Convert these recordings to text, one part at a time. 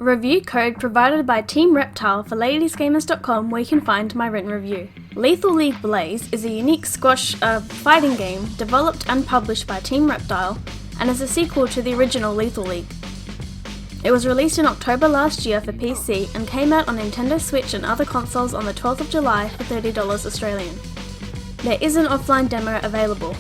Review code provided by Team Reptile for ladiesgamers.com, where you can find my written review. Lethal League Blaze is a unique squash fighting game developed and published by Team Reptile and is a sequel to the original Lethal League. It was released in October last year for PC and came out on Nintendo Switch and other consoles on the 12th of July for $30 Australian. There is an offline demo available.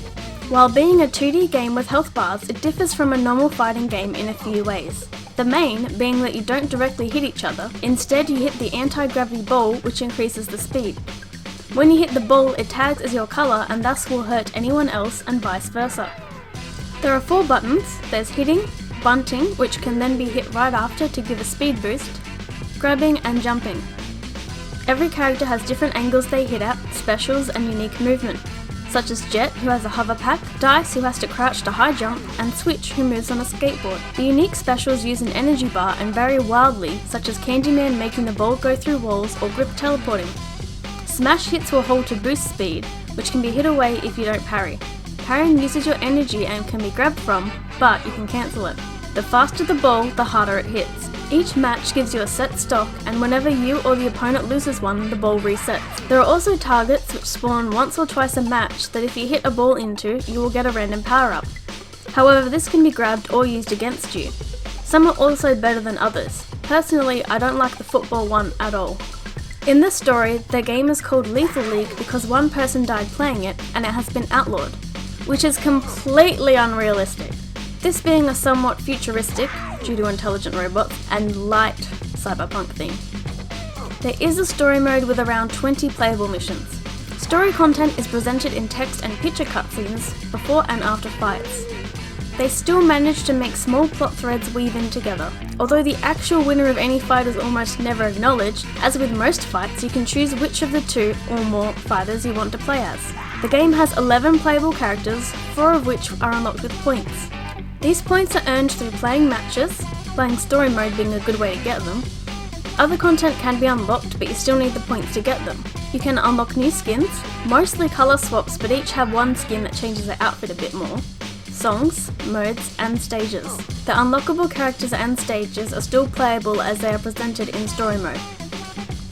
While being a 2D game with health bars, it differs from a normal fighting game in a few ways. The main being that you don't directly hit each other, instead you hit the anti-gravity ball, which increases the speed. When you hit the ball, it tags as your colour and thus will hurt anyone else and vice versa. There are 4 buttons. There's hitting, bunting, which can then be hit right after to give a speed boost, grabbing and jumping. Every character has different angles they hit at, specials and unique movement, such as Jet, who has a hover pack, Dice, who has to crouch to high jump, and Switch, who moves on a skateboard. The unique specials use an energy bar and vary wildly, such as Candyman making the ball go through walls or Grip teleporting. Smash hits will hold to boost speed, which can be hit away if you don't parry. Parrying uses your energy and can be grabbed from, but you can cancel it. The faster the ball, the harder it hits. Each match gives you a set stock, and whenever you or the opponent loses one, the ball resets. There are also targets which spawn once or twice a match that if you hit a ball into, you will get a random power-up. However, this can be grabbed or used against you. Some are also better than others. Personally, I don't like the football one at all. In this story, the game is called Lethal League because one person died playing it and it has been outlawed, which is completely unrealistic. This being a somewhat futuristic, due to intelligent robots, and light cyberpunk theme. There is a story mode with around 20 playable missions. Story content is presented in text and picture cutscenes before and after fights. They still manage to make small plot threads weave in together. Although the actual winner of any fight is almost never acknowledged, as with most fights, you can choose which of the 2 or more fighters you want to play as. The game has 11 playable characters, 4 of which are unlocked with points. These points are earned through playing matches, playing story mode being a good way to get them. Other content can be unlocked, but you still need the points to get them. You can unlock new skins, mostly colour swaps, but each have one skin that changes their outfit a bit more. Songs, modes, and stages. The unlockable characters and stages are still playable as they are presented in story mode.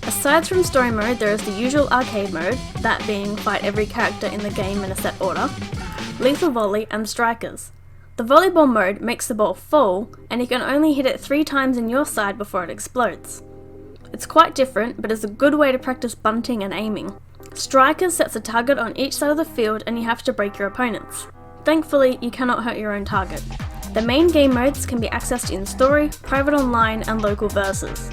Aside from story mode, there is the usual arcade mode, that being fight every character in the game in a set order, lethal volley, and strikers. The volleyball mode makes the ball fall, and you can only hit it 3 times in your side before it explodes. It's quite different, but is a good way to practice bunting and aiming. Strikers sets a target on each side of the field and you have to break your opponents. Thankfully, you cannot hurt your own target. The main game modes can be accessed in story, private online, and local versus.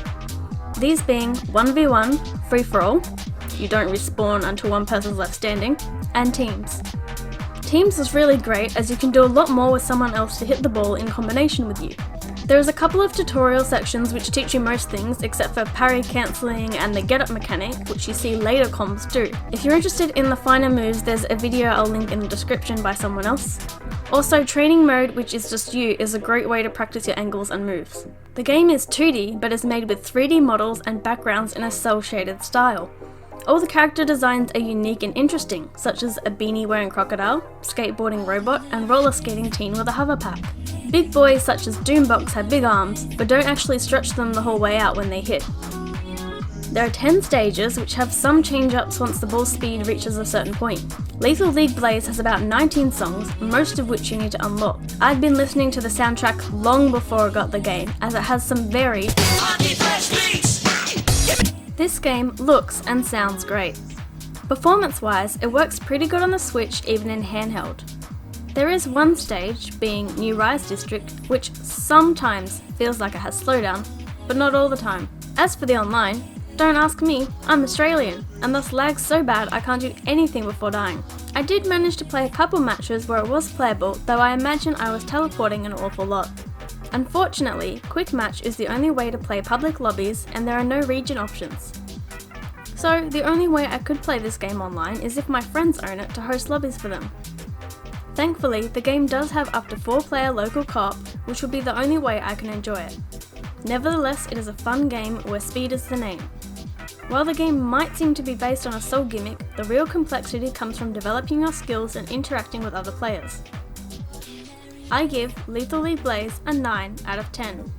These being 1v1, free-for-all, you don't respawn until one person's left standing, and teams. Teams is really great as you can do a lot more with someone else to hit the ball in combination with you. There is a couple of tutorial sections which teach you most things except for parry cancelling and the get up mechanic, which you see later comms do. If you're interested in the finer moves, there's a video I'll link in the description by someone else. Also, training mode, which is just you, is a great way to practice your angles and moves. The game is 2D but is made with 3D models and backgrounds in a cel shaded style. All the character designs are unique and interesting, such as a beanie wearing crocodile, skateboarding robot, and roller skating teen with a hover pack. Big boys such as Doombox have big arms, but don't actually stretch them the whole way out when they hit. There are 10 stages which have some change-ups once the ball speed reaches a certain point. Lethal League Blaze has about 19 songs, most of which you need to unlock. I'd been listening to the soundtrack long before I got the game, as it has some very This game looks and sounds great. Performance-wise, it works pretty good on the Switch even in handheld. There is one stage, being New Rise District, which sometimes feels like it has slowdown, but not all the time. As for the online, don't ask me, I'm Australian, and thus lags so bad I can't do anything before dying. I did manage to play a couple matches where it was playable, though I imagine I was teleporting an awful lot. Unfortunately, Quick Match is the only way to play public lobbies and there are no region options. So the only way I could play this game online is if my friends own it to host lobbies for them. Thankfully, the game does have up to 4-player local co-op, which will be the only way I can enjoy it. Nevertheless, it is a fun game where speed is the name. While the game might seem to be based on a soul gimmick, the real complexity comes from developing your skills and interacting with other players. I give Lethal League Blaze a 9 out of 10.